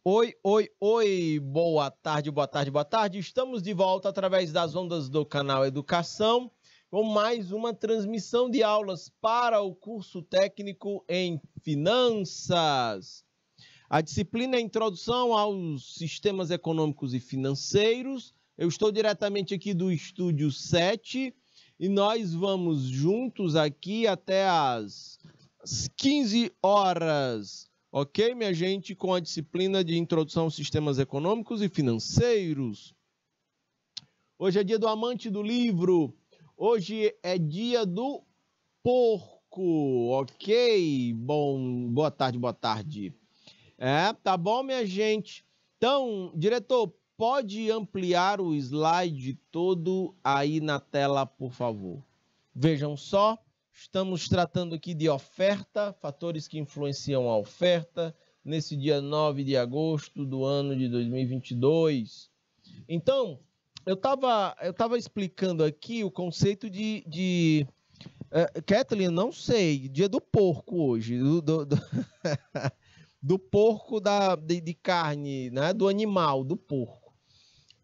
Oi, oi, oi, boa tarde, boa tarde, boa tarde. Estamos de volta através das ondas do canal Educação com mais uma transmissão de aulas para o curso técnico em Finanças. A disciplina é Introdução aos Sistemas Econômicos e Financeiros. Eu estou diretamente aqui do Estúdio 7 e nós vamos juntos aqui até às 15 horas. Ok, minha gente, com a disciplina de Introdução aos Sistemas Econômicos e Financeiros. Hoje é dia do amante do livro. Hoje é dia do porco, ok? Boa tarde, boa tarde. Tá bom, minha gente? Então, diretor, pode ampliar o slide todo aí na tela, por favor. Vejam só. Estamos tratando aqui de oferta, fatores que influenciam a oferta, nesse dia 9 de agosto do ano de 2022. Então, eu tava explicando aqui o conceito Kathleen, não sei, dia do porco hoje, do porco de carne, né, do animal, do porco.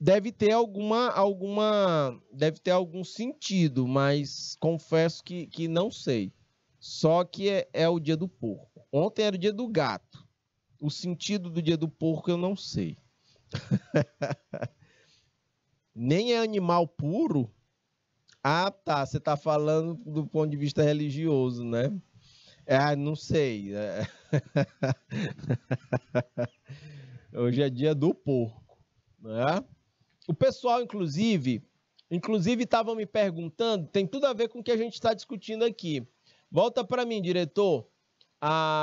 Deve ter deve ter algum sentido, mas confesso que não sei. Só que é o dia do porco. Ontem era o dia do gato. O sentido do dia do porco eu não sei. Nem é animal puro? Ah, tá. Você está falando do ponto de vista religioso, né? Não sei. Hoje é dia do porco, né? O pessoal, inclusive estavam me perguntando, tem tudo a ver com o que a gente está discutindo aqui. Volta para mim, diretor.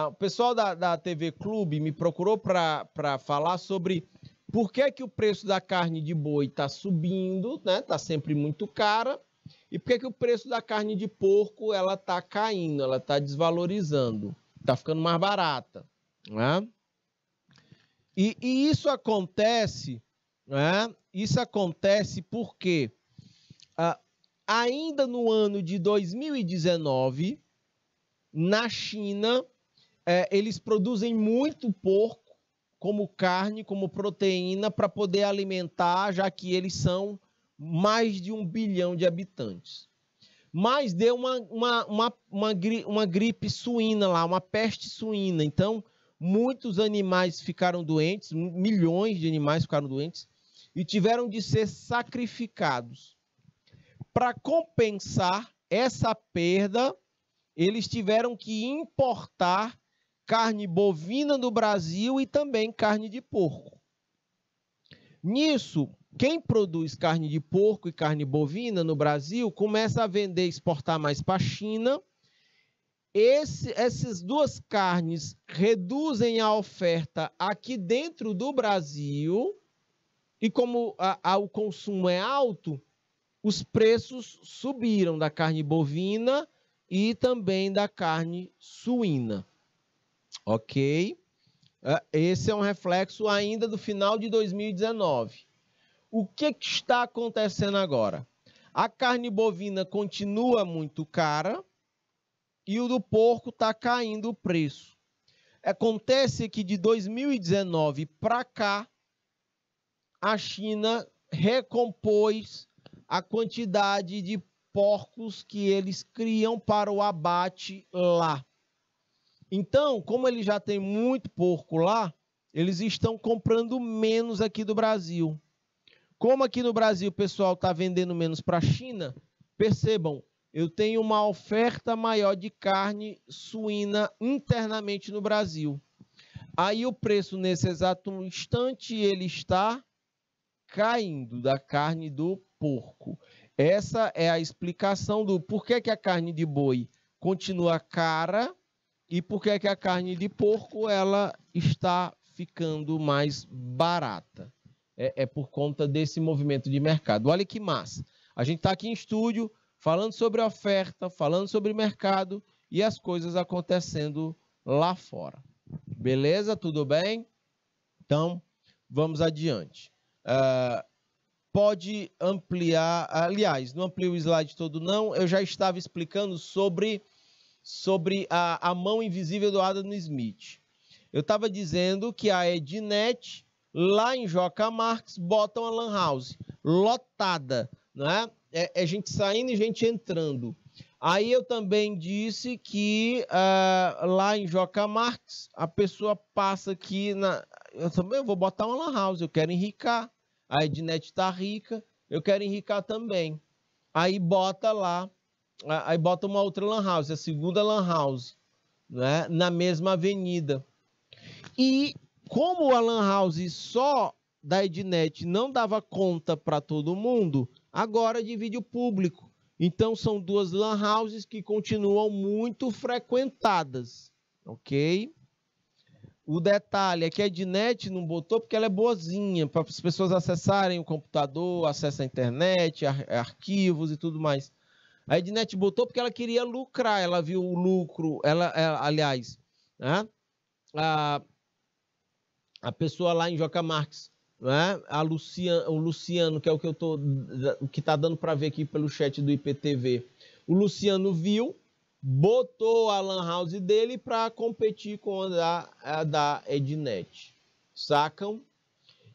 O pessoal da TV Clube me procurou para falar sobre por que o preço da carne de boi está subindo, né? Está sempre muito cara. E por que o preço da carne de porco ela está caindo, ela está desvalorizando, está ficando mais barata, né? E isso acontece, né? Isso acontece porque ainda no ano de 2019, na China, eles produzem muito porco como carne, como proteína, para poder alimentar, já que eles são mais de 1 bilhão de habitantes. Mas deu uma gripe suína lá, uma peste suína. Então, muitos animais ficaram doentes, milhões de animais ficaram doentes, e tiveram de ser sacrificados. Para compensar essa perda, eles tiveram que importar carne bovina do Brasil e também carne de porco. Nisso, quem produz carne de porco e carne bovina no Brasil começa a vender, exportar mais para a China. Essas duas carnes reduzem a oferta aqui dentro do Brasil. E como o consumo é alto, os preços subiram da carne bovina e também da carne suína. Ok? Esse é um reflexo ainda do final de 2019. O que está acontecendo agora? A carne bovina continua muito cara e o do porco está caindo o preço. Acontece que de 2019 para cá, a China recompôs a quantidade de porcos que eles criam para o abate lá. Então, como eles já têm muito porco lá, eles estão comprando menos aqui do Brasil. Como aqui no Brasil o pessoal está vendendo menos para a China, percebam, eu tenho uma oferta maior de carne suína internamente no Brasil. Aí o preço nesse exato instante ele está caindo da carne do porco. Essa é a explicação do porquê que a carne de boi continua cara e porquê que a carne de porco ela está ficando mais barata. É por conta desse movimento de mercado. Olha que massa. A gente está aqui em estúdio falando sobre oferta, falando sobre mercado e as coisas acontecendo lá fora. Beleza? Tudo bem? Então, vamos adiante. Pode ampliar, aliás, não amplia o slide todo não, eu já estava explicando sobre a mão invisível do Adam Smith. Eu estava dizendo que a Ednet, lá em Joca Marques, bota uma lan house lotada, né? É gente saindo e gente entrando. Aí eu também disse que lá em Joca Marques, a pessoa passa aqui, eu também vou botar uma lan house, eu quero enricar. A Ednet está rica, eu quero enricar também. Aí bota lá, aí bota uma outra lan house, a segunda lan house, né? Na mesma avenida. E como a lan house só da Ednet não dava conta para todo mundo, agora divide o público. Então, são duas lan houses que continuam muito frequentadas, ok? O detalhe é que a Ednet não botou porque ela é boazinha, para as pessoas acessarem o computador, acessar a internet, arquivos e tudo mais. A Ednet botou porque ela queria lucrar, ela viu o lucro, aliás, né? A pessoa lá em Joca Marques, né? O Luciano, que é o que está dando para ver aqui pelo chat do IPTV. O Luciano viu, botou a lan house dele para competir com a da Ednet. Sacam?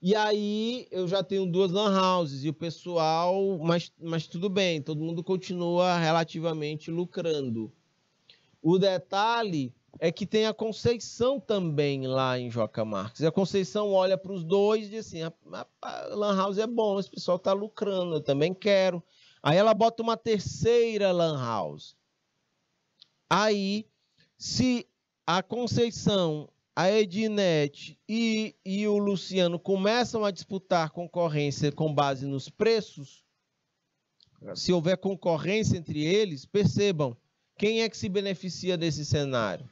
E aí eu já tenho duas lan houses e o pessoal, mas tudo bem, todo mundo continua relativamente lucrando. O detalhe é que tem a Conceição também lá em Joca Marques. E a Conceição olha para os dois e diz assim, a lan house é bom, esse pessoal está lucrando, eu também quero. Aí ela bota uma terceira lan house. Aí, se a Conceição, a Ednet e o Luciano começam a disputar concorrência com base nos preços, se houver concorrência entre eles, percebam, quem é que se beneficia desse cenário?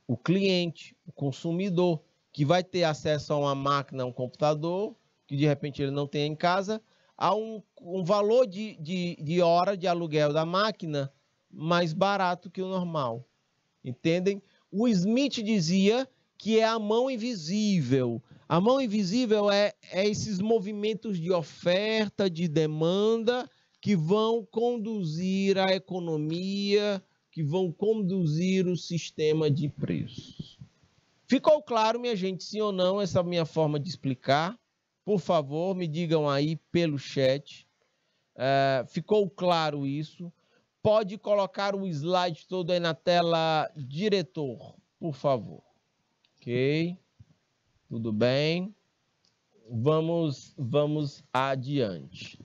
O cliente, o consumidor, que vai ter acesso a uma máquina, a um computador, que de repente ele não tem em casa, a um valor de hora de aluguel da máquina mais barato que o normal. Entendem? O Smith dizia que é a mão invisível. A mão invisível é esses movimentos de oferta, de demanda, que vão conduzir a economia, que vão conduzir o sistema de preços. Ficou claro, minha gente, sim ou não, essa minha forma de explicar? Por favor, me digam aí pelo chat. Ficou claro isso? Pode colocar o slide todo aí na tela, diretor, por favor. Ok? Tudo bem? Vamos adiante.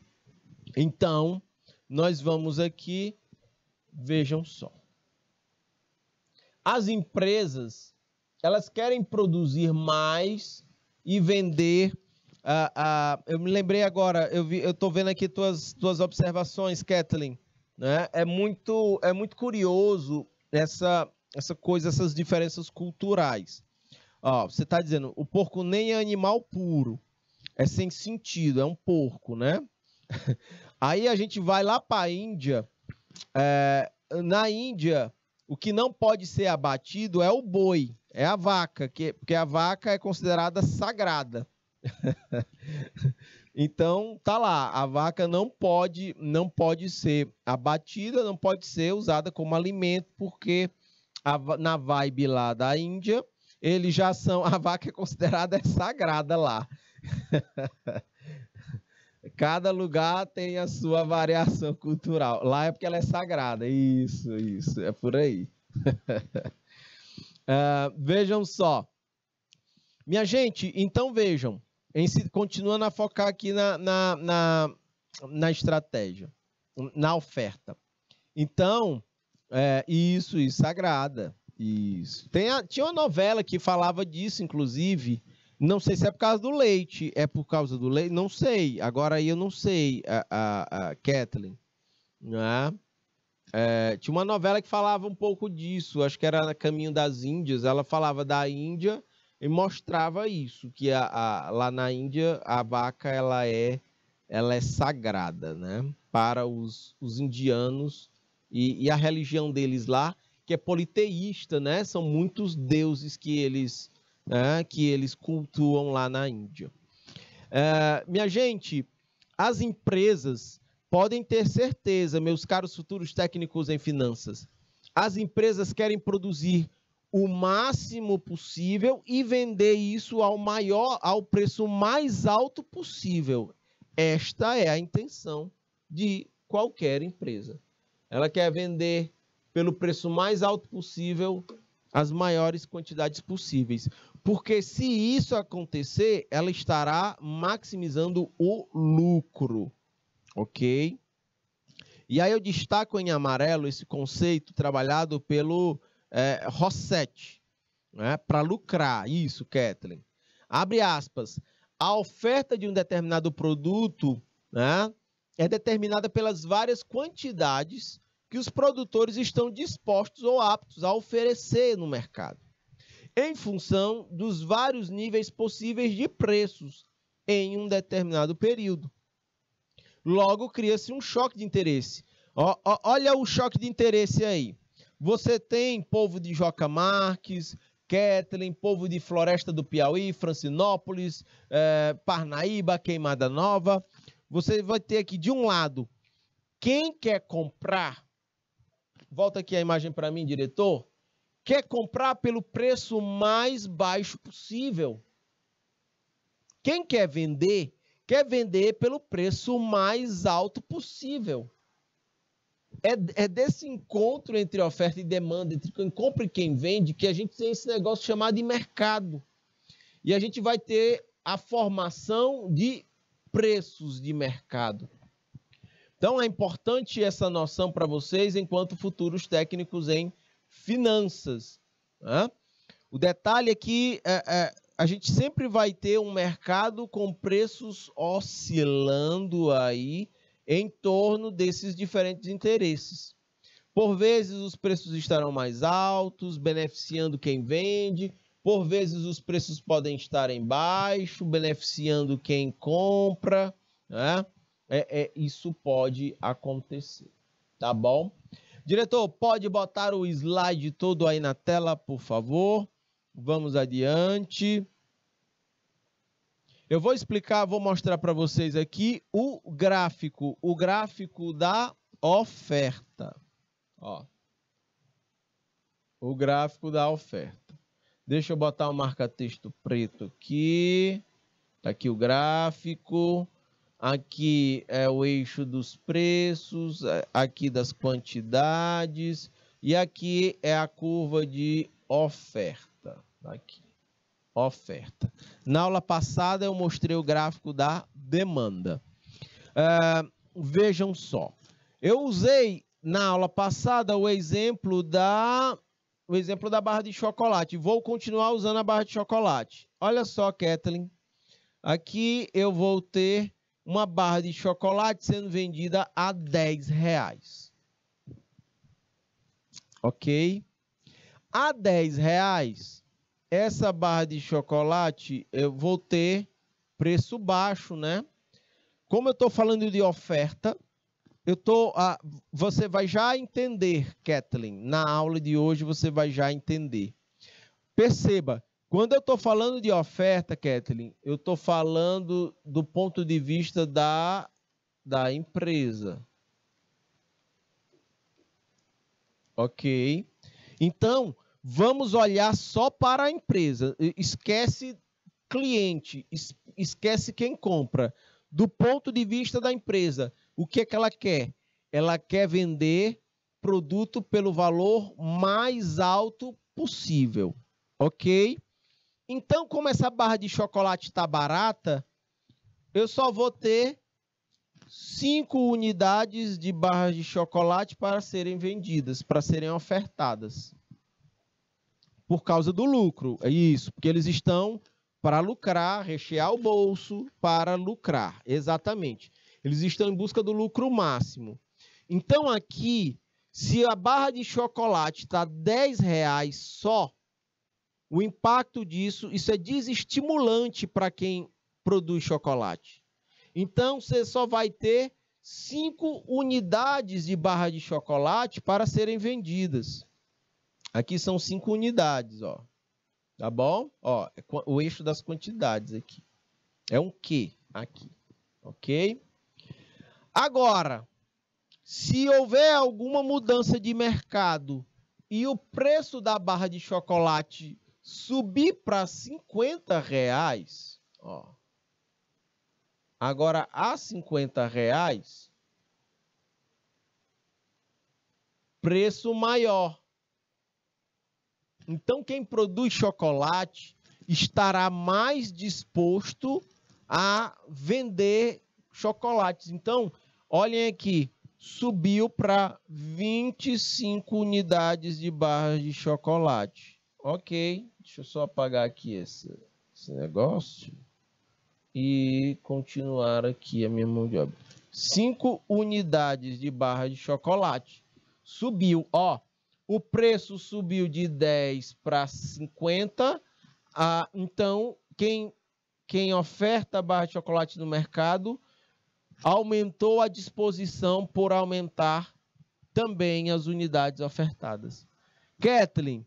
Então, nós vamos aqui, vejam só. As empresas, elas querem produzir mais e vender. Eu me lembrei agora, eu estou vendo aqui tuas observações, Kathleen. Né? É muito curioso essas diferenças culturais. Ó, você está dizendo, o porco nem é animal puro, é sem sentido, é um porco, né? Aí a gente vai lá para a Índia. Na Índia, o que não pode ser abatido é o boi, é a vaca, porque a vaca é considerada sagrada. Então, tá lá, a vaca não pode ser abatida, não pode ser usada como alimento, porque na vibe lá da Índia, eles já são, a vaca é considerada sagrada lá. Cada lugar tem a sua variação cultural. Lá é porque ela é sagrada. Isso, é por aí. Vejam só. Minha gente, então vejam. Continuando a focar aqui na estratégia, na oferta. Então, isso, sagrada. Isso. Tinha uma novela que falava disso, inclusive. Não sei se é por causa do leite. É por causa do leite? Não sei. Agora aí eu não sei, a Kathleen. Né? Tinha uma novela que falava um pouco disso. Acho que era Caminho das Índias. Ela falava da Índia e mostrava isso, que lá na Índia a vaca ela é sagrada, né? Para os indianos e a religião deles lá, que é politeísta, né? São muitos deuses que eles cultuam lá na Índia. Minha gente, as empresas podem ter certeza, meus caros futuros técnicos em finanças, as empresas querem produzir o máximo possível e vender isso ao preço mais alto possível. Esta é a intenção de qualquer empresa. Ela quer vender pelo preço mais alto possível as maiores quantidades possíveis. Porque se isso acontecer, ela estará maximizando o lucro. Ok? E aí eu destaco em amarelo esse conceito trabalhado pelo Rossetti, né, para lucrar. Isso, Kathleen. Abre aspas. A oferta de um determinado produto, né, é determinada pelas várias quantidades que os produtores estão dispostos ou aptos a oferecer no mercado, em função dos vários níveis possíveis de preços em um determinado período. Logo, cria-se um choque de interesse. Olha o choque de interesse aí. Você tem povo de Joca Marques, Kathleen, povo de Floresta do Piauí, Francinópolis, Parnaíba, Queimada Nova. Você vai ter aqui, de um lado, quem quer comprar, volta aqui a imagem para mim, diretor, quer comprar pelo preço mais baixo possível. Quem quer vender pelo preço mais alto possível. É desse encontro entre oferta e demanda, entre quem compra e quem vende, que a gente tem esse negócio chamado de mercado. E a gente vai ter a formação de preços de mercado. Então, é importante essa noção para vocês enquanto futuros técnicos em finanças. Né? O detalhe é que a gente sempre vai ter um mercado com preços oscilando aí em torno desses diferentes interesses. Por vezes, os preços estarão mais altos, beneficiando quem vende. Por vezes, os preços podem estar em baixo, beneficiando quem compra. Né? Isso pode acontecer. Tá bom? Diretor, pode botar o slide todo aí na tela, por favor. Vamos adiante. Eu vou explicar, vou mostrar para vocês aqui o gráfico da oferta. Ó. O gráfico da oferta. Deixa eu botar um marca-texto preto aqui. Tá aqui o gráfico. Aqui é o eixo dos preços, aqui das quantidades. E aqui é a curva de oferta. Aqui. Oferta. Na aula passada eu mostrei o gráfico da demanda. Vejam só. Eu usei na aula passada o exemplo da barra de chocolate. Vou continuar usando a barra de chocolate. Olha só, Kathleen. Aqui eu vou ter uma barra de chocolate sendo vendida a R$10. Ok? A R$10, essa barra de chocolate, eu vou ter preço baixo, né? Como eu estou falando de oferta, você vai já entender, Kathleen. Na aula de hoje, você vai já entender. Perceba, quando eu estou falando de oferta, Kathleen, eu estou falando do ponto de vista da empresa. Ok? Então, vamos olhar só para a empresa. Esquece cliente, esquece quem compra. Do ponto de vista da empresa, o que é que ela quer? Ela quer vender produto pelo valor mais alto possível. Ok? Então, como essa barra de chocolate está barata, eu só vou ter 5 unidades de barras de chocolate para serem vendidas, para serem ofertadas. Por causa do lucro, é isso, porque eles estão para lucrar, rechear o bolso para lucrar, exatamente. Eles estão em busca do lucro máximo. Então aqui, se a barra de chocolate está R$10 só, o impacto disso, isso é desestimulante para quem produz chocolate. Então você só vai ter 5 unidades de barra de chocolate para serem vendidas. Aqui são 5 unidades, ó. Tá bom? Ó, o eixo das quantidades aqui. É um Q aqui, ok? Agora, se houver alguma mudança de mercado e o preço da barra de chocolate subir para R$50, ó, agora a R$50, preço maior. Então, quem produz chocolate estará mais disposto a vender chocolates. Então, olhem aqui, subiu para 25 unidades de barras de chocolate. Ok, deixa eu só apagar aqui esse negócio e continuar aqui a minha mão de obra. 5 unidades de barra de chocolate. Subiu, ó. O preço subiu de 10 para 50. Então, quem oferta barra de chocolate no mercado aumentou a disposição por aumentar também as unidades ofertadas. Kathleen,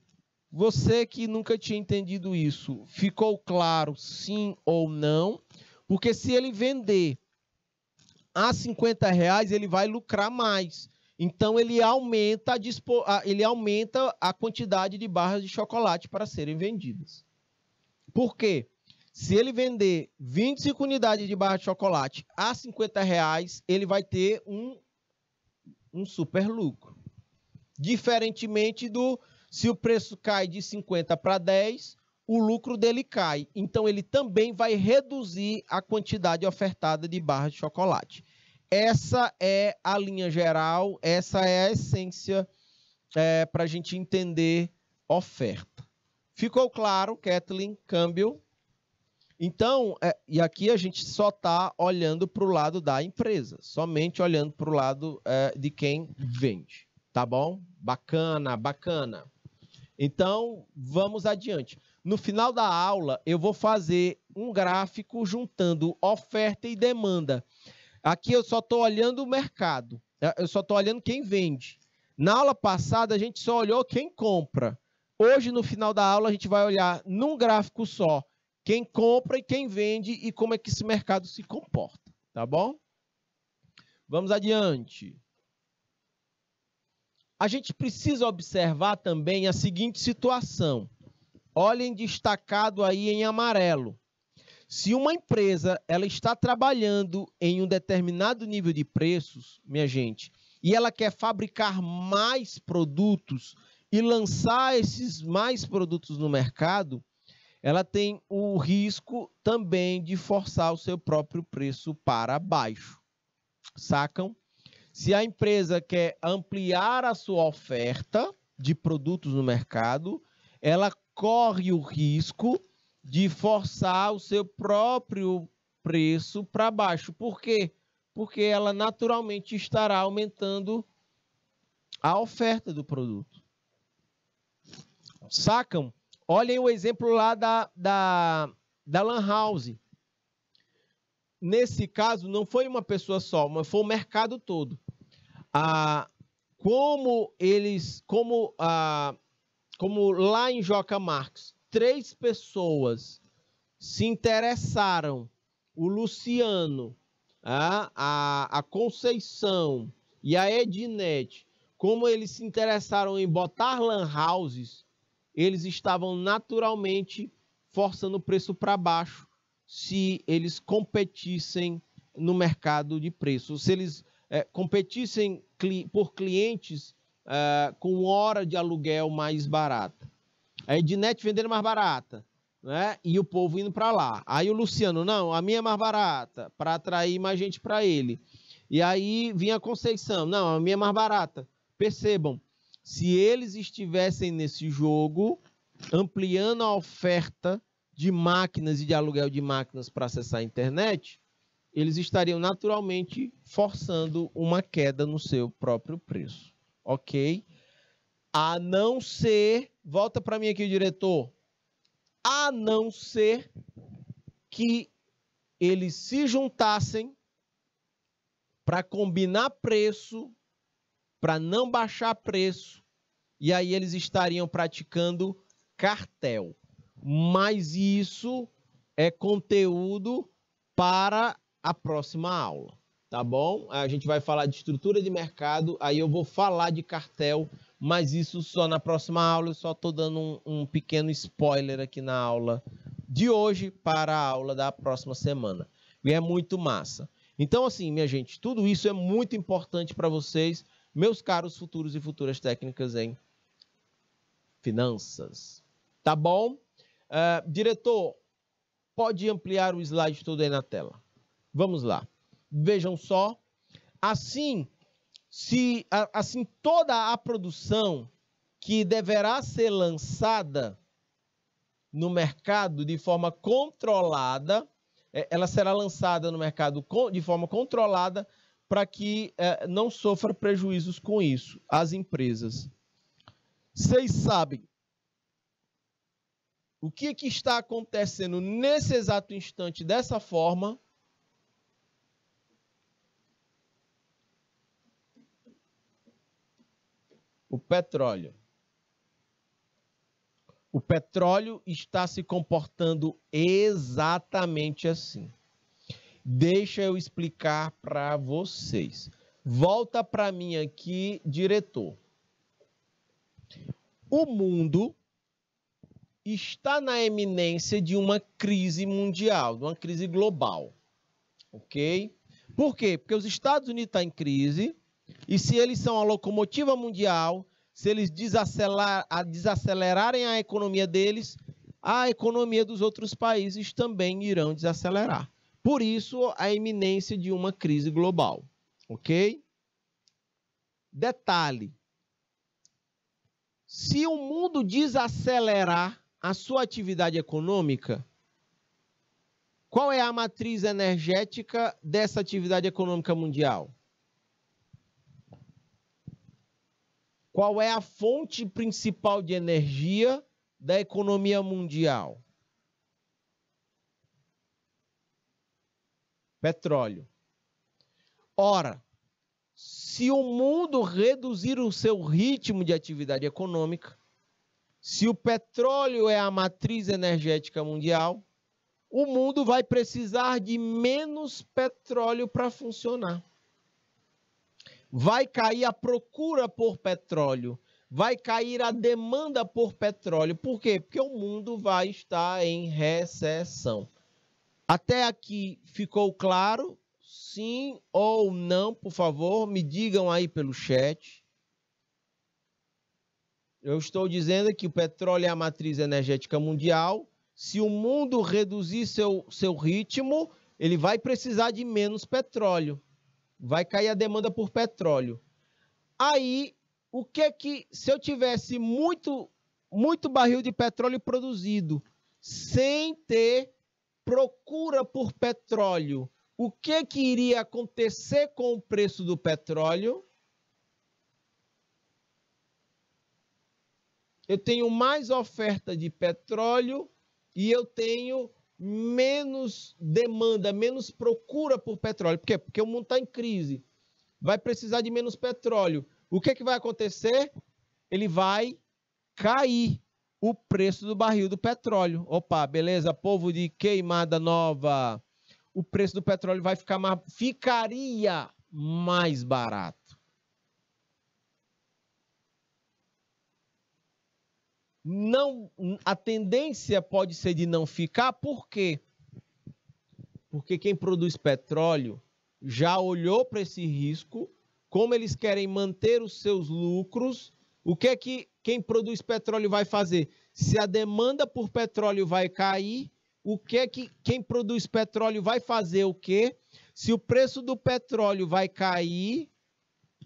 você que nunca tinha entendido isso, ficou claro sim ou não? Porque se ele vender a R$50, ele vai lucrar mais. Então, ele aumenta a quantidade de barras de chocolate para serem vendidas. Por quê? Se ele vender 25 unidades de barra de chocolate a R$50, ele vai ter um super lucro. Diferentemente se o preço cai de 50 para 10, o lucro dele cai. Então, ele também vai reduzir a quantidade ofertada de barras de chocolate. Essa é a linha geral, essa é a essência para a gente entender oferta. Ficou claro, Kathleen Campbell? Então, e aqui a gente só está olhando para o lado da empresa, somente olhando para o lado de quem vende, tá bom? Bacana, bacana. Então, vamos adiante. No final da aula, eu vou fazer um gráfico juntando oferta e demanda. Aqui eu só estou olhando o mercado, eu só estou olhando quem vende. Na aula passada, a gente só olhou quem compra. Hoje, no final da aula, a gente vai olhar num gráfico só quem compra e quem vende e como é que esse mercado se comporta, tá bom? Vamos adiante. A gente precisa observar também a seguinte situação. Olhem destacado aí em amarelo. Se uma empresa ela está trabalhando em um determinado nível de preços, minha gente, e ela quer fabricar mais produtos e lançar esses mais produtos no mercado, ela tem o risco também de forçar o seu próprio preço para baixo. Sacam? Se a empresa quer ampliar a sua oferta de produtos no mercado, ela corre o risco de forçar o seu próprio preço para baixo. Por quê? Porque ela naturalmente estará aumentando a oferta do produto. Sacam? Olhem o exemplo lá da Lan House. Nesse caso, não foi uma pessoa só, mas foi o mercado todo. Como lá em Joca Marques, 3 pessoas se interessaram, o Luciano, a Conceição e a Edinete, como eles se interessaram em botar lan houses, eles estavam naturalmente forçando o preço para baixo se eles competissem no mercado de preço. Se eles competissem por clientes com hora de aluguel mais barata. A Ednet vendendo mais barata, né? E o povo indo para lá. Aí o Luciano, não, a minha é mais barata, para atrair mais gente para ele. E aí vinha a Conceição, não, a minha é mais barata. Percebam, se eles estivessem nesse jogo, ampliando a oferta de máquinas e de aluguel de máquinas para acessar a internet, eles estariam naturalmente forçando uma queda no seu próprio preço. Ok? A não ser, volta para mim aqui, diretor, a não ser que eles se juntassem para combinar preço, para não baixar preço, e aí eles estariam praticando cartel. Mas isso é conteúdo para a próxima aula, tá bom? A gente vai falar de estrutura de mercado, aí eu vou falar de cartel, mas isso só na próxima aula. Eu só estou dando um pequeno spoiler aqui na aula de hoje para a aula da próxima semana. E é muito massa. Então, assim, minha gente, tudo isso é muito importante para vocês, meus caros futuros e futuras técnicas em finanças. Tá bom? Diretor, pode ampliar o slide todo aí na tela. Vamos lá. Vejam só. Assim, toda a produção que deverá ser lançada no mercado de forma controlada, ela será lançada no mercado de forma controlada para que não sofra prejuízos com isso, as empresas. Vocês sabem o que está acontecendo nesse exato instante dessa forma? O petróleo. O petróleo está se comportando exatamente assim. Deixa eu explicar para vocês. Volta para mim aqui, diretor. O mundo está na eminência de uma crise mundial, de uma crise global. Ok? Por quê? Porque os Estados Unidos estão em crise, e se eles são a locomotiva mundial, se eles desacelerarem a economia deles, a economia dos outros países também irão desacelerar. Por isso, a iminência de uma crise global. Ok? Detalhe. Se o mundo desacelerar a sua atividade econômica, qual é a matriz energética dessa atividade econômica mundial? Qual é a fonte principal de energia da economia mundial? Petróleo. Ora, se o mundo reduzir o seu ritmo de atividade econômica, se o petróleo é a matriz energética mundial, o mundo vai precisar de menos petróleo para funcionar. Vai cair a procura por petróleo, vai cair a demanda por petróleo. Por quê? Porque o mundo vai estar em recessão. Até aqui ficou claro? Sim ou não, por favor, me digam aí pelo chat. Eu estou dizendo que o petróleo é a matriz energética mundial. Se o mundo reduzir seu ritmo, ele vai precisar de menos petróleo. Vai cair a demanda por petróleo. Aí, se eu tivesse muito barril de petróleo produzido, sem ter procura por petróleo, o que iria acontecer com o preço do petróleo? Eu tenho mais oferta de petróleo e eu tenho menos demanda, menos procura por petróleo. Por quê? Porque o mundo está em crise. Vai precisar de menos petróleo. O que vai acontecer? Ele vai cair o preço do barril do petróleo. Opa, beleza? Povo de Queimada Nova. O preço do petróleo ficaria mais barato. Não, a tendência pode ser de não ficar, por quê? Porque quem produz petróleo já olhou para esse risco, como eles querem manter os seus lucros. O que é que quem produz petróleo vai fazer? Se a demanda por petróleo vai cair, o que é que quem produz petróleo vai fazer o quê? Se o preço do petróleo vai cair,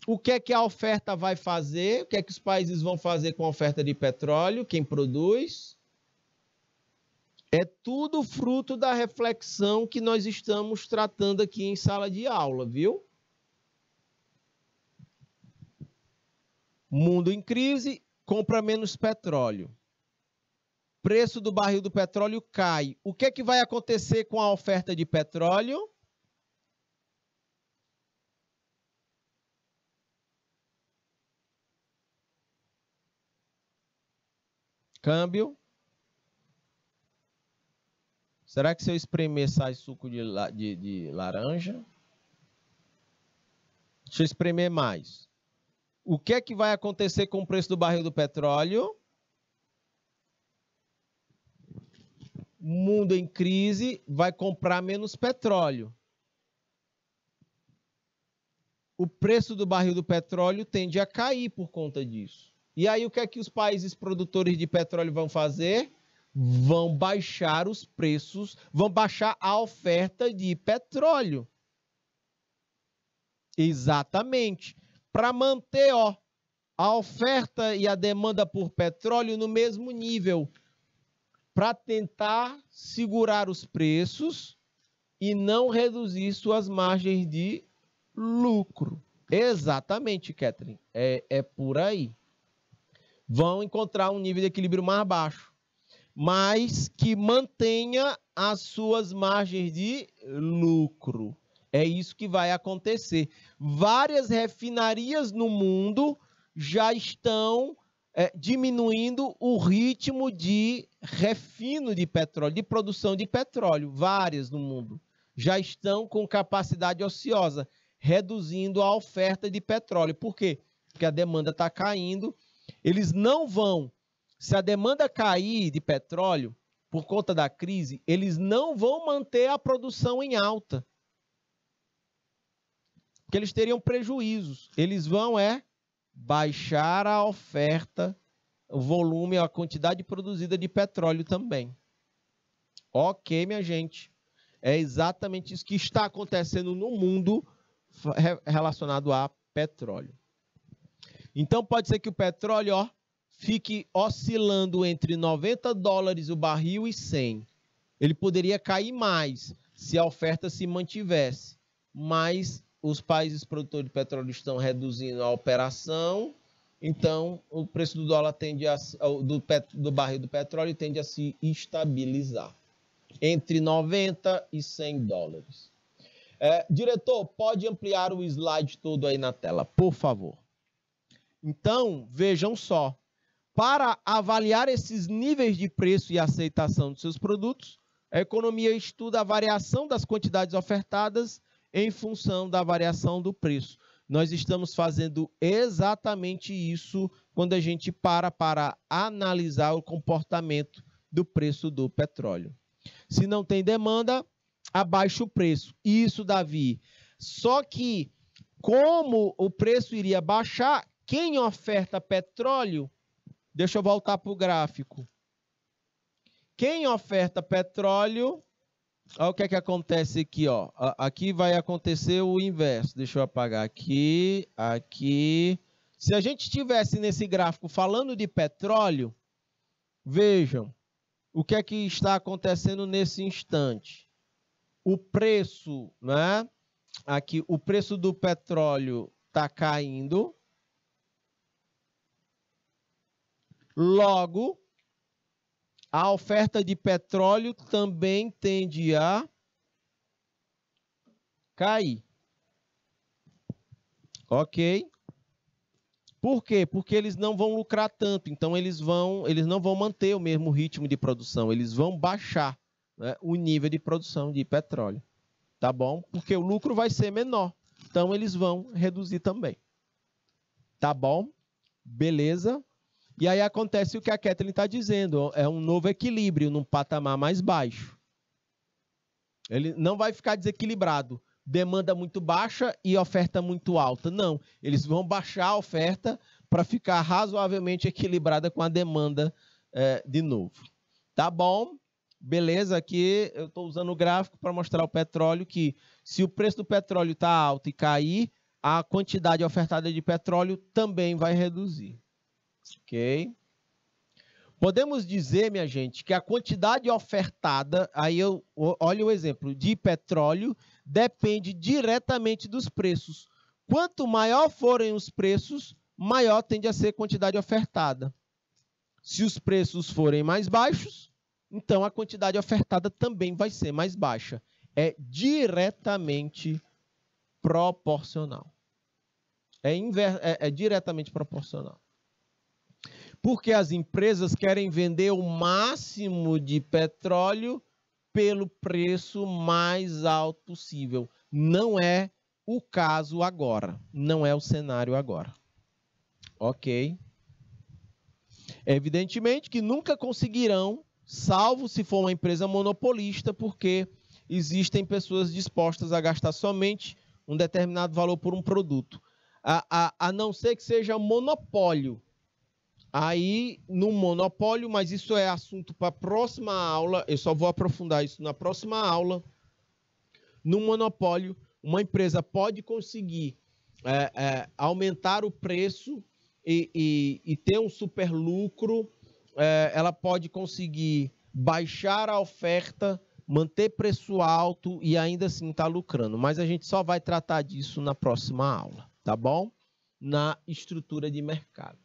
o que é que a oferta vai fazer? O que é que os países vão fazer com a oferta de petróleo? Quem produz? É tudo fruto da reflexão que nós estamos tratando aqui em sala de aula, viu? Mundo em crise, compra menos petróleo. Preço do barril do petróleo cai. O que é que vai acontecer com a oferta de petróleo? Câmbio. Será que se eu espremer sai suco de laranja? Deixa eu espremer mais. O que é que vai acontecer com o preço do barril do petróleo? Mundo em crise vai comprar menos petróleo. O preço do barril do petróleo tende a cair por conta disso. E aí o que é que os países produtores de petróleo vão fazer? Vão baixar os preços, vão baixar a oferta de petróleo. Exatamente. Para manter a oferta e a demanda por petróleo no mesmo nível. Para tentar segurar os preços e não reduzir suas margens de lucro. Exatamente, Catherine. É por aí. Vão encontrar um nível de equilíbrio mais baixo, mas que mantenha as suas margens de lucro. É isso que vai acontecer. Várias refinarias no mundo já estão diminuindo o ritmo de refino de petróleo, de produção de petróleo. Várias no mundo já estão com capacidade ociosa, reduzindo a oferta de petróleo. Por quê? Porque a demanda está caindo. Eles não vão, se a demanda cair de petróleo por conta da crise, eles não vão manter a produção em alta. Porque eles teriam prejuízos. Eles vão baixar a oferta, o volume, a quantidade produzida de petróleo também. Ok, minha gente. É exatamente isso que está acontecendo no mundo relacionado a petróleo. Então, pode ser que o petróleo fique oscilando entre $90 o barril e 100. Ele poderia cair mais se a oferta se mantivesse, mas os países produtores de petróleo estão reduzindo a operação, então o preço do dólar do barril do petróleo tende a se estabilizar entre 90 e 100 dólares. Diretor, pode ampliar o slide todo aí na tela, por favor. Então, vejam só, para avaliar esses níveis de preço e aceitação de seus produtos, a economia estuda a variação das quantidades ofertadas em função da variação do preço. Nós estamos fazendo exatamente isso quando a gente para analisar o comportamento do preço do petróleo. Se não tem demanda, abaixa o preço. Isso, Davi. Só que, como o preço iria baixar, quem oferta petróleo... Deixa eu voltar para o gráfico. Quem oferta petróleo... Olha o que é que acontece aqui, ó. Aqui vai acontecer o inverso. Deixa eu apagar aqui, aqui. Se a gente estivesse nesse gráfico falando de petróleo, vejam o que é que está acontecendo nesse instante. O preço, né? Aqui, o preço do petróleo está caindo. Logo, a oferta de petróleo também tende a cair. Ok? Por quê? Porque eles não vão lucrar tanto. Então, eles não vão manter o mesmo ritmo de produção. Eles vão baixar, né, o nível de produção de petróleo. Tá bom? Porque o lucro vai ser menor. Então, eles vão reduzir também. Tá bom? Beleza? E aí acontece o que a Kathleen está dizendo, é um novo equilíbrio num patamar mais baixo. Ele não vai ficar desequilibrado, demanda muito baixa e oferta muito alta. Não, eles vão baixar a oferta para ficar razoavelmente equilibrada com a demanda de novo. Tá bom? Beleza, aqui eu estou usando o gráfico para mostrar o petróleo, que se o preço do petróleo está alto e cair, a quantidade ofertada de petróleo também vai reduzir. Ok? Podemos dizer, minha gente, que a quantidade ofertada, olha o exemplo, de petróleo, depende diretamente dos preços. Quanto maior forem os preços, maior tende a ser a quantidade ofertada. Se os preços forem mais baixos, então a quantidade ofertada também vai ser mais baixa. É diretamente proporcional. É diretamente proporcional. Porque as empresas querem vender o máximo de petróleo pelo preço mais alto possível. Não é o caso agora, não é o cenário agora. Ok? Evidentemente que nunca conseguirão, salvo se for uma empresa monopolista, porque existem pessoas dispostas a gastar somente um determinado valor por um produto. A não ser que seja monopólio. Aí, no monopólio, mas isso é assunto para a próxima aula, eu só vou aprofundar isso na próxima aula. No monopólio, uma empresa pode conseguir aumentar o preço e ter um super lucro, ela pode conseguir baixar a oferta, manter preço alto e ainda assim estar lucrando. Mas a gente só vai tratar disso na próxima aula, tá bom? Na estrutura de mercado.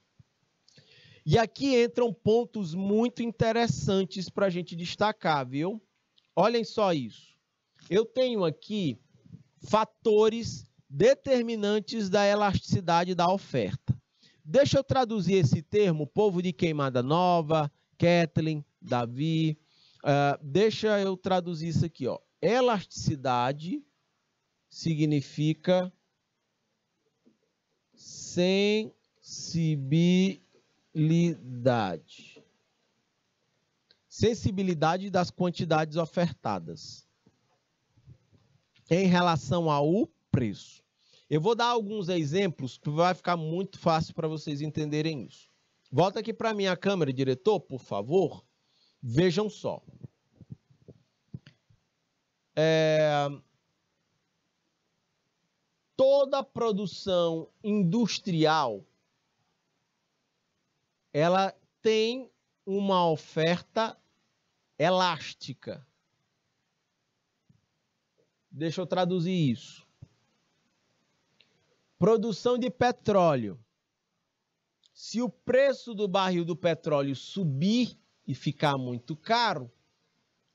E aqui entram pontos muito interessantes para a gente destacar, viu? Olhem só isso. Eu tenho aqui fatores determinantes da elasticidade da oferta. Deixa eu traduzir esse termo, povo de Queimada Nova, Kathleen, Davi. Deixa eu traduzir isso aqui, ó. Elasticidade significa sensibilidade. Sensibilidade das quantidades ofertadas em relação ao preço. Eu vou dar alguns exemplos que vai ficar muito fácil para vocês entenderem isso. Volta aqui para a minha câmera, diretor, por favor. Vejam só. Toda produção industrial, ela tem uma oferta elástica. Deixa eu traduzir isso. Produção de petróleo. Se o preço do barril do petróleo subir e ficar muito caro,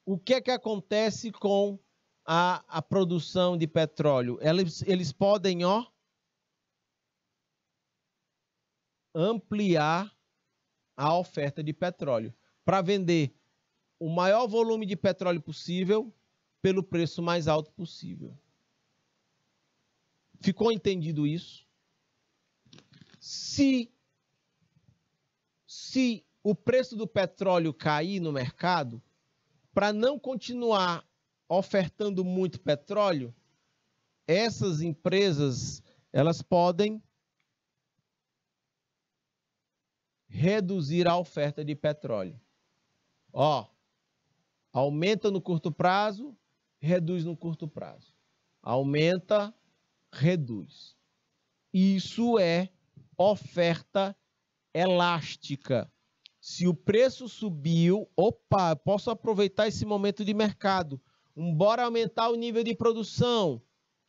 o que é que acontece com a produção de petróleo? Eles podem, ampliar a oferta de petróleo para vender o maior volume de petróleo possível pelo preço mais alto possível. Ficou entendido isso? Se o preço do petróleo cair no mercado, para não continuar ofertando muito petróleo, essas empresas, elas podem reduzir a oferta de petróleo. Aumenta no curto prazo, reduz no curto prazo. Aumenta, reduz. Isso é oferta elástica. Se o preço subiu, posso aproveitar esse momento de mercado. Bora aumentar o nível de produção.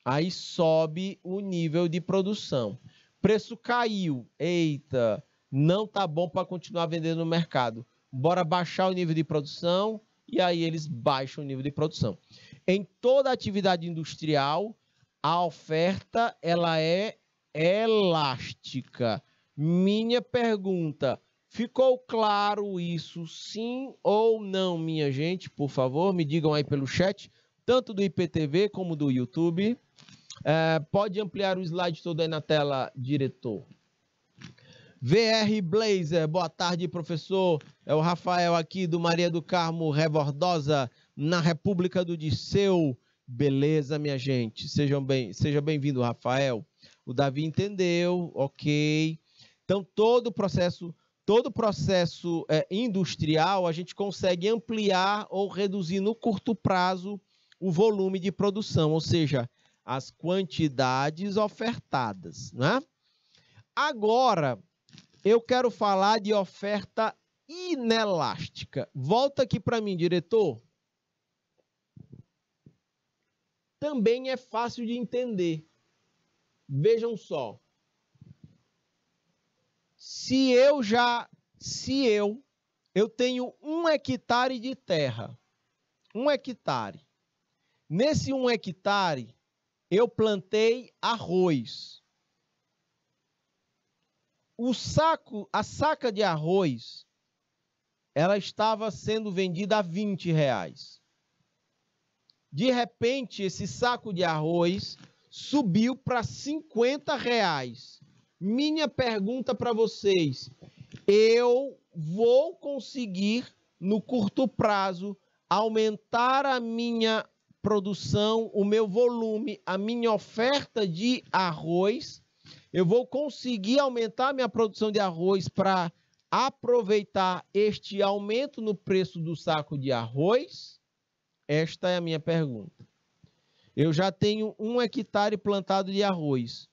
Aí sobe o nível de produção. Preço caiu. Eita, não tá bom para continuar vendendo no mercado. Bora baixar o nível de produção e aí eles baixam o nível de produção. Em toda atividade industrial, a oferta ela é elástica. Minha pergunta, ficou claro isso, sim ou não, minha gente? Por favor, me digam aí pelo chat, tanto do IPTV como do YouTube. Pode ampliar o slide todo aí na tela, diretor. VR Blazer, boa tarde, professor. É o Rafael aqui do Maria do Carmo Rebordosa, na República do Disseu. Beleza, minha gente? Seja bem-vindo, Rafael. O Davi entendeu, ok. Então, todo processo industrial, a gente consegue ampliar ou reduzir no curto prazo o volume de produção, ou seja, as quantidades ofertadas, né? Agora, eu quero falar de oferta inelástica. Volta aqui para mim, diretor. Também é fácil de Vejam só. Eu tenho 1 hectare de terra. 1 hectare. Nesse 1 hectare, eu plantei arroz. A saca de arroz, ela estava sendo vendida a R$20. De repente, esse saco de arroz subiu para R$50. Minha pergunta para vocês, eu vou conseguir, no curto prazo, aumentar a minha produção, o meu volume, a minha oferta de arroz? Eu vou conseguir aumentar a minha produção de arroz para aproveitar este aumento no preço do saco de arroz? Esta é a minha pergunta. Eu já tenho 1 hectare plantado de arroz.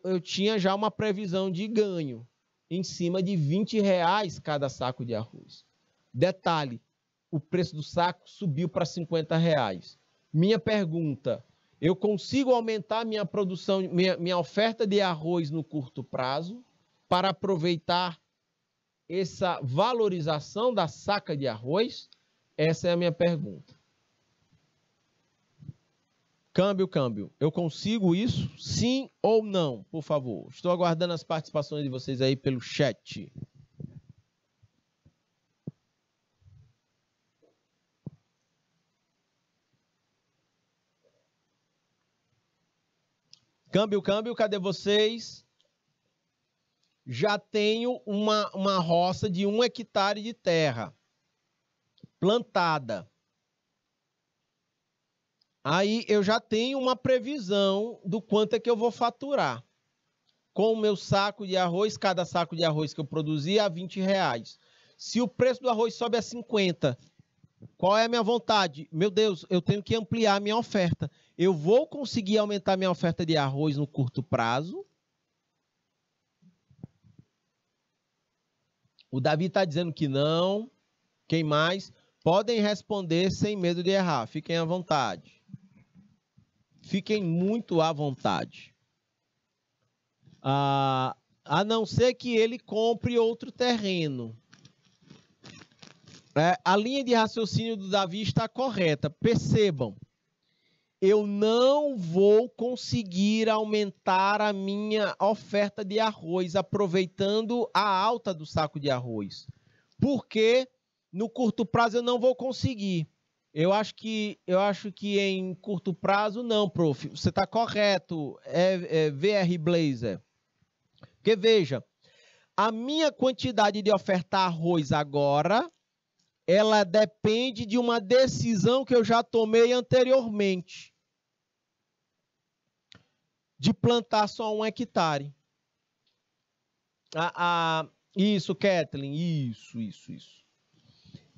Eu tinha já uma previsão de ganho em cima de R$20 cada saco de arroz. Detalhe, o preço do saco subiu para R$50. Minha pergunta, eu consigo aumentar minha produção, minha oferta de arroz no curto prazo para aproveitar essa valorização da saca de arroz? Essa é a minha pergunta. Câmbio. Eu consigo isso? Sim ou não? Por favor. Estou aguardando as participações de vocês aí pelo chat. Câmbio, cadê vocês? Já tenho uma roça de 1 hectare de terra plantada. Aí eu já tenho uma previsão do quanto é que eu vou faturar. Com o meu saco de arroz, cada saco de arroz que eu produzi a R$20. Se o preço do arroz sobe a 50, qual é a minha vontade? Meu Deus, eu tenho que ampliar a minha oferta. Eu vou conseguir aumentar minha oferta de arroz no curto prazo? O Davi está dizendo que não. Quem mais? Podem responder sem medo de errar. Fiquem à vontade. Fiquem muito à vontade. A não ser que ele compre outro terreno. A linha de raciocínio do Davi está correta. Percebam, eu não vou conseguir aumentar a minha oferta de arroz aproveitando a alta do saco de arroz. Porque no curto prazo eu não vou conseguir. Eu acho que em curto prazo não, prof. Você está correto, VR Blazer. Porque veja, a minha quantidade de ofertar arroz agora, ela depende de uma decisão que eu já tomei anteriormente. De plantar só 1 hectare. Isso, Kathleen, isso.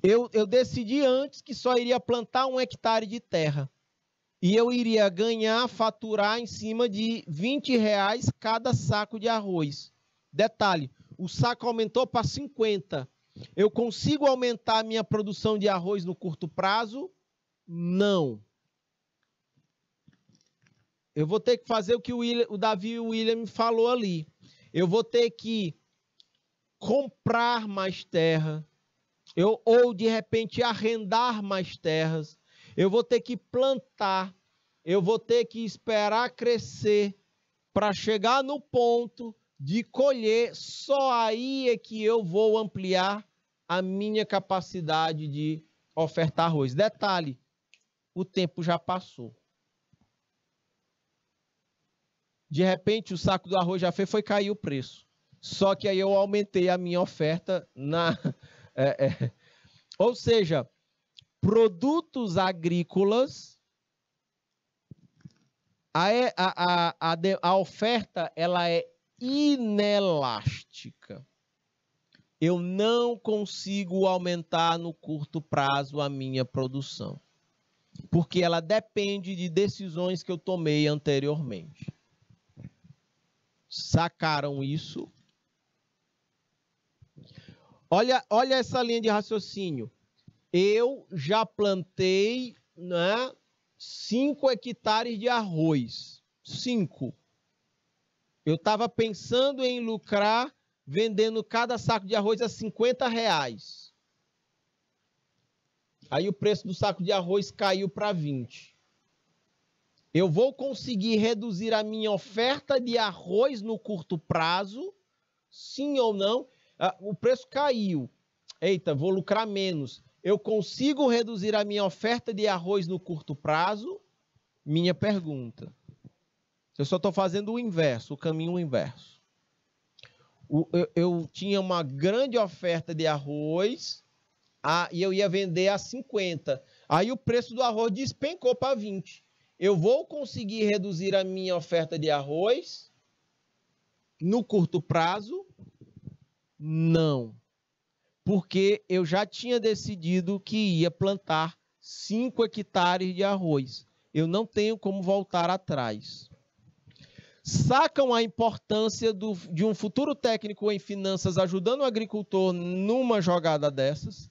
Eu decidi antes que só iria plantar 1 hectare de terra. E eu iria faturar em cima de R$20 cada saco de arroz. Detalhe, o saco aumentou para 50. Eu consigo aumentar a minha produção de arroz no curto prazo? Não. Eu vou ter que fazer o que o Davi e o William falou ali. Eu vou ter que comprar mais terra. Ou, de repente, arrendar mais terras. Eu vou ter que plantar. Eu vou ter que esperar crescer para chegar no ponto de colher. Só aí é que eu vou ampliar a minha capacidade de ofertar arroz. Detalhe, o tempo já passou. De repente, o saco do arroz já foi cair o preço. Só que aí eu aumentei a minha oferta ou seja, produtos agrícolas, a oferta ela é inelástica. Eu não consigo aumentar no curto prazo a minha produção, porque ela depende de decisões que eu tomei anteriormente. Sacaram isso? Olha essa linha de raciocínio. Eu já plantei 5 hectares de arroz. 5. Eu estava pensando em lucrar vendendo cada saco de arroz a R$50. Aí o preço do saco de arroz caiu para 20. Eu vou conseguir reduzir a minha oferta de arroz no curto prazo? Sim ou não? O preço caiu. Eita, vou lucrar menos. Eu consigo reduzir a minha oferta de arroz no curto prazo? Minha pergunta. Eu só estou fazendo o inverso, o caminho inverso. Eu tinha uma grande oferta de arroz e eu ia vender a 50. Aí o preço do arroz despencou para 20. Eu vou conseguir reduzir a minha oferta de arroz no curto prazo? Não. Porque eu já tinha decidido que ia plantar 5 hectares de arroz. Eu não tenho como voltar atrás. Sacam a importância de um futuro técnico em finanças ajudando o agricultor numa jogada dessas?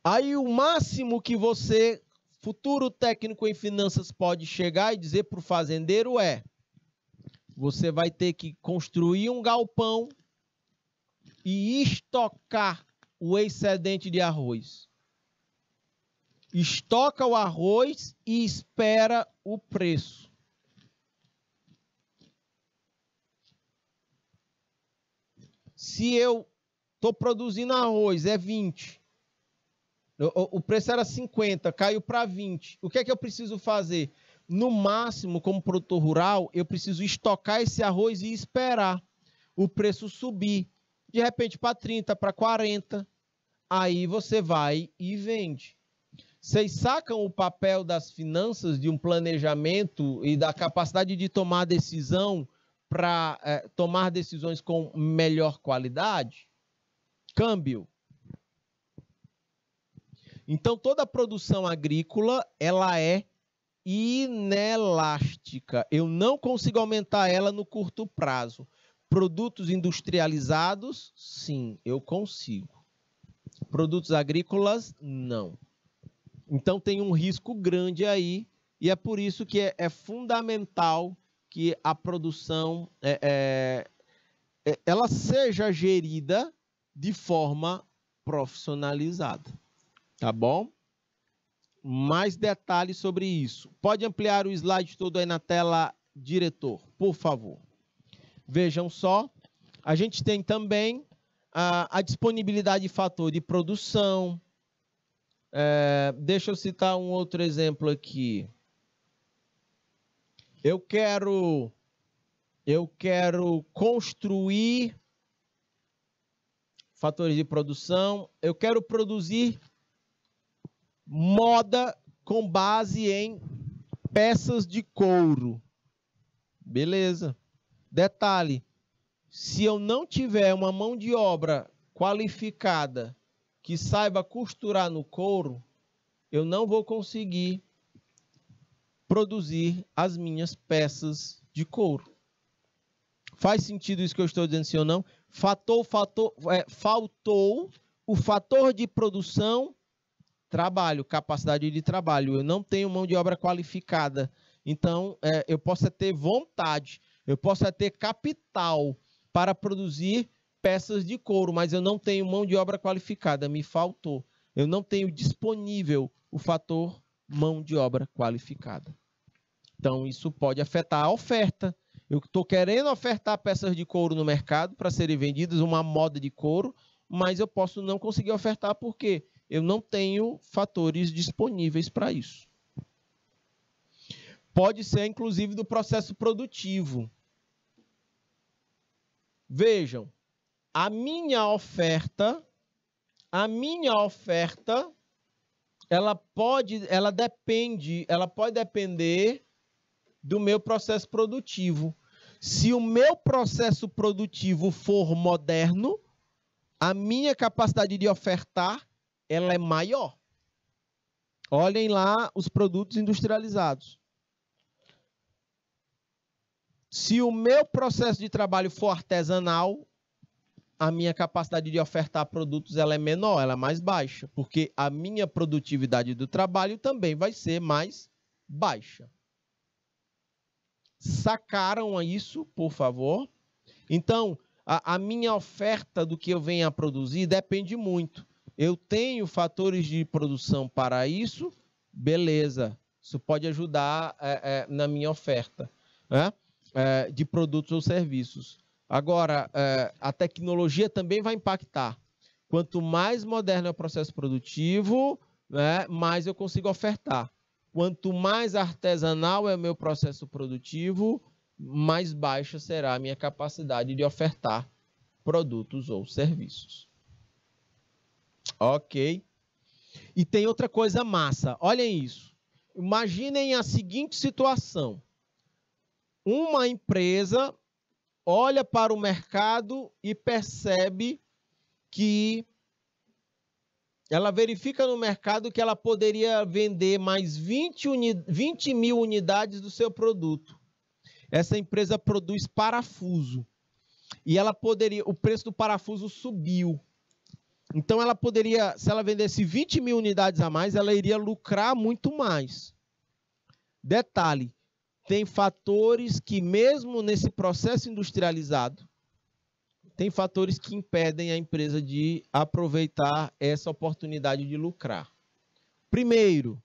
Aí o máximo que você, futuro técnico em finanças, pode chegar e dizer para o fazendeiro é: você vai ter que construir um galpão e estocar o excedente de arroz. Estoca o arroz e espera o preço. Se eu estou produzindo arroz, é 20. O preço era 50, caiu para 20. O que é que eu preciso fazer? No máximo, como produtor rural, eu preciso estocar esse arroz e esperar o preço subir. De repente para 30, para 40. Aí você vai e vende. Vocês sacam o papel das finanças, de um planejamento e da capacidade de tomar decisão para tomar decisões com melhor qualidade? Câmbio. Então, toda a produção agrícola, ela é inelástica. Eu não consigo aumentar ela no curto prazo. Produtos industrializados, sim, eu consigo. Produtos agrícolas, não. Então, tem um risco grande aí, e é por isso que é fundamental que a produção ela seja gerida de forma profissionalizada. Tá bom? Mais detalhes sobre isso. Pode ampliar o slide todo aí na tela, diretor, por favor. Vejam só, a gente tem também a disponibilidade de fator de produção. Deixa eu citar um outro exemplo aqui. Eu quero construir fatores de produção. Eu quero produzir moda com base em peças de couro. Beleza. Detalhe, se eu não tiver uma mão de obra qualificada que saiba costurar no couro, eu não vou conseguir produzir as minhas peças de couro. Faz sentido isso que eu estou dizendo, sim ou não? Faltou o fator de produção, trabalho, capacidade de trabalho. Eu não tenho mão de obra qualificada. Então, eu posso ter vontade, eu posso ter capital para produzir peças de couro, mas eu não tenho mão de obra qualificada, me faltou. Eu não tenho disponível o fator mão de obra qualificada. Então, isso pode afetar a oferta. Eu estou querendo ofertar peças de couro no mercado para serem vendidas, uma moda de couro, mas eu posso não conseguir ofertar porque eu não tenho fatores disponíveis para isso. Pode ser, inclusive, do processo produtivo. Vejam, a minha oferta, ela pode depender do meu processo produtivo. Se o meu processo produtivo for moderno, a minha capacidade de ofertar, ela é maior. Olhem lá os produtos industrializados. Se o meu processo de trabalho for artesanal, a minha capacidade de ofertar produtos ela é menor, ela é mais baixa, porque a minha produtividade do trabalho também vai ser mais baixa. Sacaram isso, por favor? Então, a minha oferta do que eu venho a produzir depende muito. Eu tenho fatores de produção para isso, beleza. Isso pode ajudar na minha oferta de produtos ou serviços. Agora, a tecnologia também vai impactar. Quanto mais moderno é o processo produtivo, mais eu consigo ofertar. Quanto mais artesanal é o meu processo produtivo, mais baixa será a minha capacidade de ofertar produtos ou serviços. Ok? E tem outra coisa massa. Olhem isso. Imaginem a seguinte situação. Uma empresa olha para o mercado e percebe que ela verifica no mercado que ela poderia vender mais 20 mil unidades do seu produto. Essa empresa produz parafuso. E ela poderia, o preço do parafuso subiu. Então ela poderia, se ela vendesse 20 mil unidades a mais, ela iria lucrar muito mais. Detalhe, tem fatores que mesmo nesse processo industrializado, tem fatores que impedem a empresa de aproveitar essa oportunidade de lucrar. Primeiro,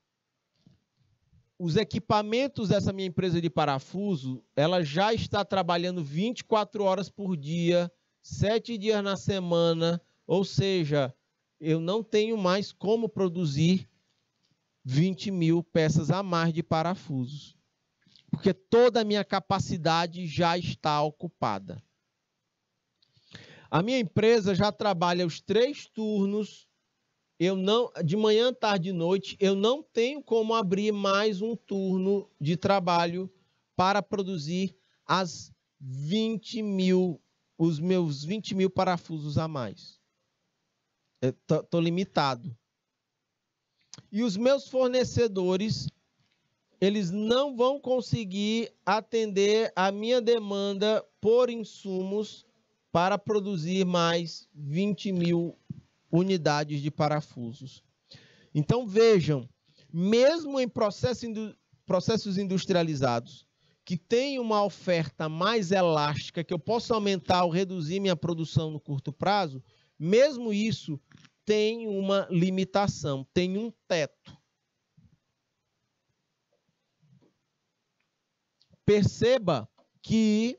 os equipamentos dessa minha empresa de parafuso, ela já está trabalhando 24 horas por dia, 7 dias na semana, ou seja, eu não tenho mais como produzir 20 mil peças a mais de parafusos, porque toda a minha capacidade já está ocupada. A minha empresa já trabalha os 3 turnos, de manhã, tarde e noite, eu não tenho como abrir mais um turno de trabalho para produzir os meus 20 mil parafusos a mais. Estou limitado. E os meus fornecedores, eles não vão conseguir atender a minha demanda por insumos para produzir mais 20 mil unidades de parafusos. Então, vejam, mesmo em processos industrializados, que tem uma oferta mais elástica, que eu posso aumentar ou reduzir minha produção no curto prazo, mesmo isso tem uma limitação, tem um teto. Perceba que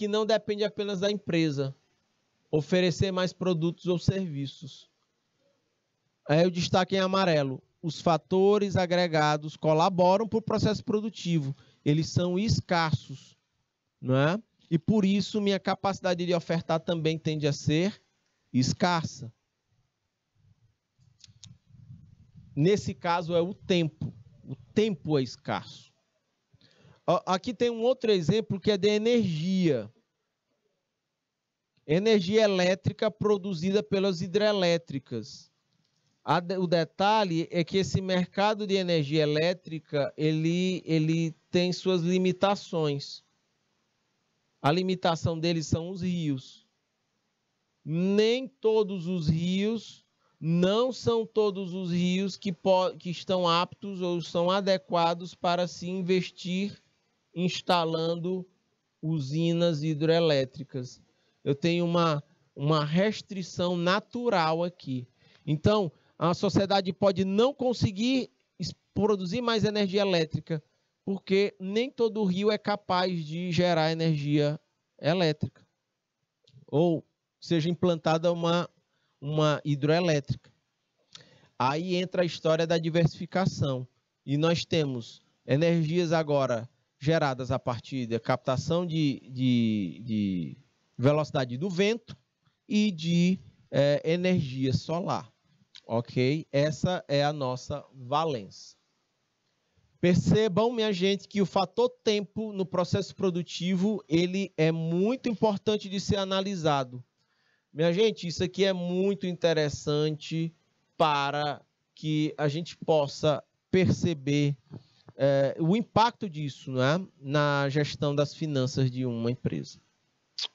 não depende apenas da empresa oferecer mais produtos ou serviços. Aí o destaque em amarelo. Os fatores agregados colaboram para o processo produtivo. Eles são escassos, não é? E por isso minha capacidade de ofertar também tende a ser escassa. Nesse caso é o tempo. O tempo é escasso. Aqui tem um outro exemplo que é de energia. Energia elétrica produzida pelas hidrelétricas. O detalhe é que esse mercado de energia elétrica, ele tem suas limitações. A limitação deles são os rios. Nem todos os rios, não são todos os rios que estão aptos ou são adequados para se investir instalando usinas hidrelétricas. Eu tenho uma restrição natural aqui. Então, a sociedade pode não conseguir produzir mais energia elétrica, porque nem todo rio é capaz de gerar energia elétrica. Ou seja implantada uma hidroelétrica. Aí entra a história da diversificação. E nós temos energias agora geradas a partir da captação de velocidade do vento e de energia solar. Ok? Essa é a nossa valência. Percebam, minha gente, que o fator tempo no processo produtivo, ele é muito importante de ser analisado. Minha gente, isso aqui é muito interessante para que a gente possa perceber o impacto disso, né, na gestão das finanças de uma empresa.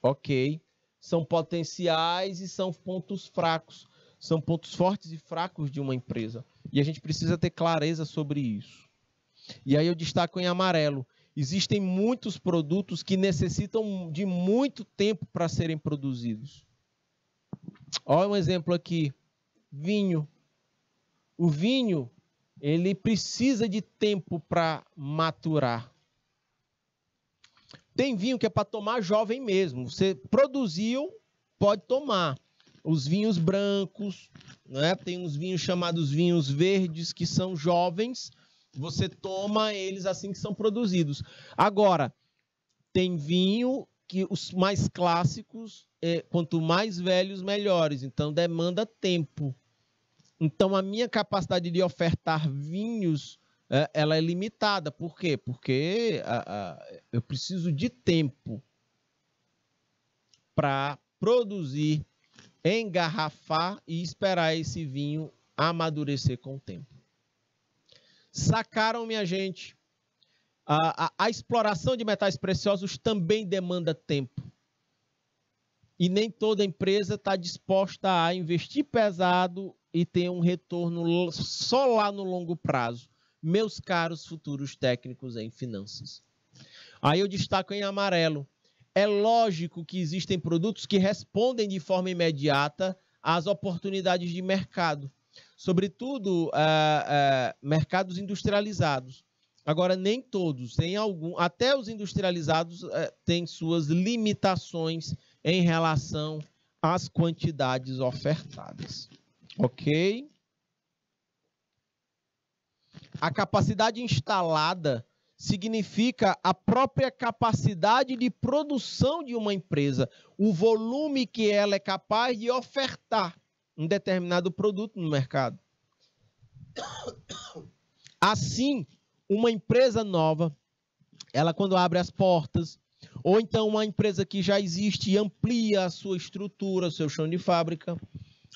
Ok? São potenciais e são pontos fracos. São pontos fortes e fracos de uma empresa. E a gente precisa ter clareza sobre isso. E aí eu destaco em amarelo. Existem muitos produtos que necessitam de muito tempo para serem produzidos. Olha um exemplo aqui. Vinho. O vinho, ele precisa de tempo para maturar. Tem vinho que é para tomar jovem mesmo. Você produziu, pode tomar. Os vinhos brancos, né? Tem uns vinhos chamados vinhos verdes que são jovens. Você toma eles assim que são produzidos. Agora, tem vinho que os mais clássicos, quanto mais velhos, melhores. Então, demanda tempo. Então, a minha capacidade de ofertar vinhos, ela é limitada. Por quê? Porque eu preciso de tempo para produzir, engarrafar e esperar esse vinho amadurecer com o tempo. Sacaram, minha gente? A exploração de metais preciosos também demanda tempo. E nem toda empresa está disposta a investir pesado e ter um retorno só lá no longo prazo. Meus caros futuros técnicos em finanças. Aí eu destaco em amarelo. É lógico que existem produtos que respondem de forma imediata às oportunidades de mercado. Sobretudo, mercados industrializados. Agora, nem todos, tem algum, até os industrializados têm suas limitações em relação às quantidades ofertadas. Ok? A capacidade instalada significa a própria capacidade de produção de uma empresa, o volume que ela é capaz de ofertar um determinado produto no mercado. Assim, uma empresa nova, ela quando abre as portas, ou então uma empresa que já existe e amplia a sua estrutura, o seu chão de fábrica,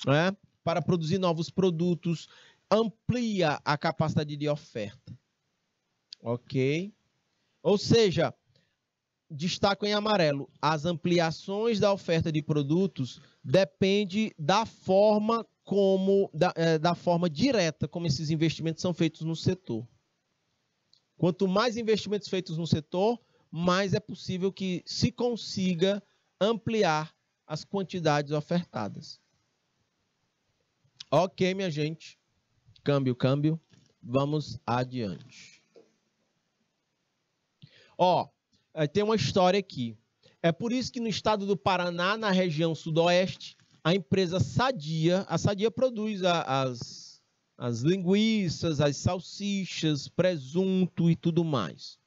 né, para produzir novos produtos, amplia a capacidade de oferta. Ok? Ou seja, destaco em amarelo, as ampliações da oferta de produtos depende da forma da forma direta como esses investimentos são feitos no setor. Quanto mais investimentos feitos no setor, mais é possível que se consiga ampliar as quantidades ofertadas. Ok, minha gente. Câmbio. Vamos adiante. Tem uma história aqui. É por isso que no estado do Paraná, na região sudoeste, a empresa Sadia, a Sadia produz as linguiças, as salsichas, presunto e tudo mais.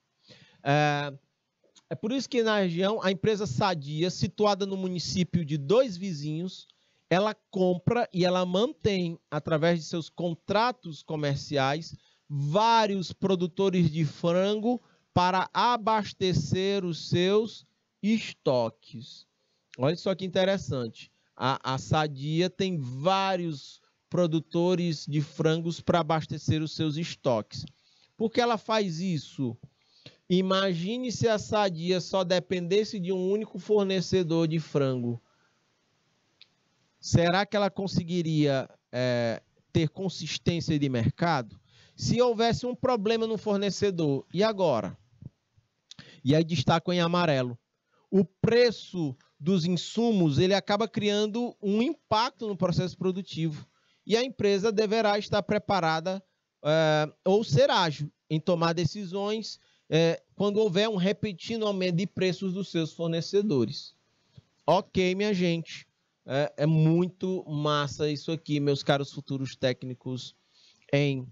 É por isso que na região, a empresa Sadia, situada no município de Dois Vizinhos, ela compra e ela mantém, através de seus contratos comerciais, vários produtores de frango para abastecer os seus estoques. Olha só que interessante. A Sadia tem vários produtores de frangos para abastecer os seus estoques. Por que ela faz isso? Imagine se a Sadia só dependesse de um único fornecedor de frango. Será que ela conseguiria ter consistência de mercado? Se houvesse um problema no fornecedor, e agora? E aí destaco em amarelo. O preço dos insumos, ele acaba criando um impacto no processo produtivo. E a empresa deverá estar preparada ou ser ágil em tomar decisões quando houver um repentino aumento de preços dos seus fornecedores. Ok, minha gente. É muito massa isso aqui, meus caros futuros técnicos em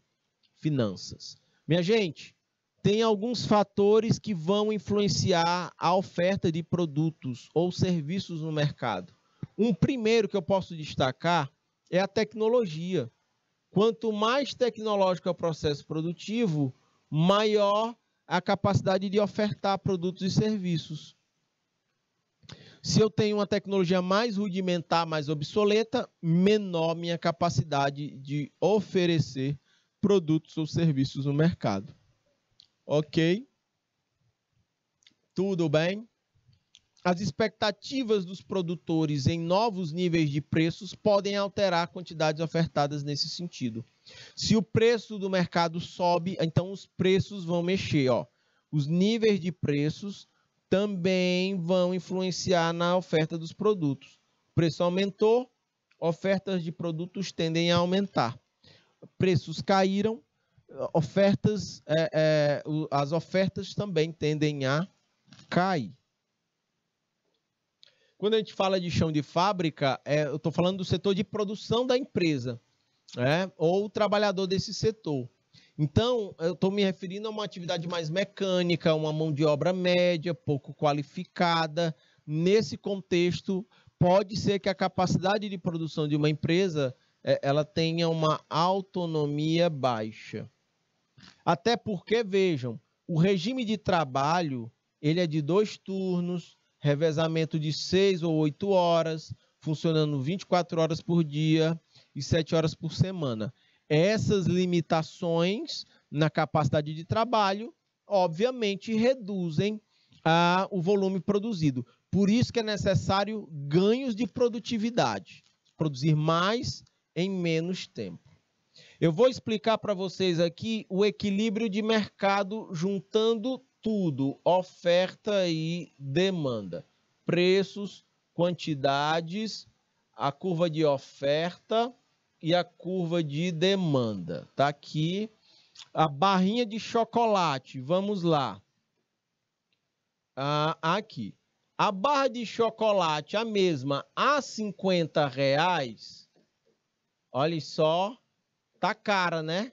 finanças. Minha gente, tem alguns fatores que vão influenciar a oferta de produtos ou serviços no mercado. Um primeiro que eu posso destacar é a tecnologia. Quanto mais tecnológico é o processo produtivo, maior a capacidade de ofertar produtos e serviços. Se eu tenho uma tecnologia mais rudimentar, mais obsoleta, menor minha capacidade de oferecer produtos ou serviços no mercado. Ok? Tudo bem? As expectativas dos produtores em novos níveis de preços podem alterar quantidades ofertadas nesse sentido. Se o preço do mercado sobe, então os preços vão mexer. Os níveis de preços também vão influenciar na oferta dos produtos. O preço aumentou, ofertas de produtos tendem a aumentar. Preços caíram, as ofertas também tendem a cair. Quando a gente fala de chão de fábrica, eu estou falando do setor de produção da empresa, ou o trabalhador desse setor. Então, eu estou me referindo a uma atividade mais mecânica, uma mão de obra média, pouco qualificada. Nesse contexto, pode ser que a capacidade de produção de uma empresa ela tenha uma autonomia baixa. Até porque, vejam, o regime de trabalho ele é de 2 turnos, revezamento de 6 ou 8 horas, funcionando 24 horas por dia e 7 horas por semana. Essas limitações na capacidade de trabalho, obviamente, reduzem o volume produzido. Por isso que é necessário ganhos de produtividade, produzir mais em menos tempo. Eu vou explicar para vocês aqui o equilíbrio de mercado juntando tudo, oferta e demanda. Preços, quantidades, a curva de oferta e a curva de demanda. Tá aqui a barrinha de chocolate. Vamos lá. Aqui. A barra de chocolate, a mesma, a R$50. Olha só. Tá cara, né?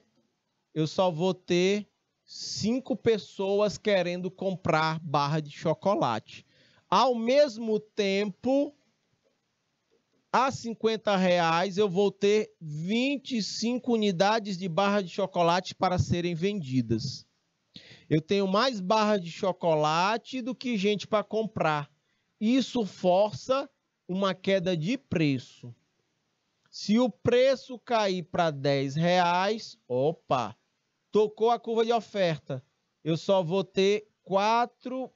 Eu só vou ter 5 pessoas querendo comprar barra de chocolate. Ao mesmo tempo, a R$50 eu vou ter 25 unidades de barra de chocolate para serem vendidas. Eu tenho mais barra de chocolate do que gente para comprar. Isso força uma queda de preço. Se o preço cair para R$10, opa, tocou a curva de oferta. Eu só vou ter 4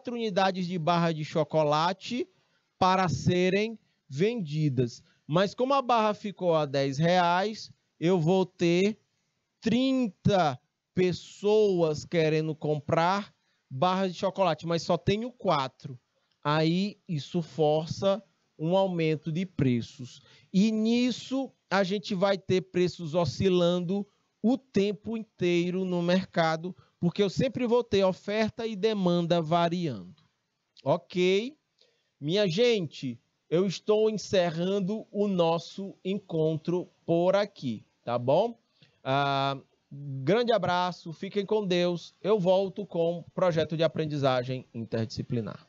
unidades de barra de chocolate para serem vendidas. Mas como a barra ficou a R$10, eu vou ter 30 pessoas querendo comprar barras de chocolate, mas só tenho 4. Aí isso força um aumento de preços. E nisso a gente vai ter preços oscilando o tempo inteiro no mercado, porque eu sempre vou ter oferta e demanda variando. Ok? Minha gente, eu estou encerrando o nosso encontro por aqui, tá bom? Grande abraço, fiquem com Deus. Eu volto com o projeto de aprendizagem interdisciplinar.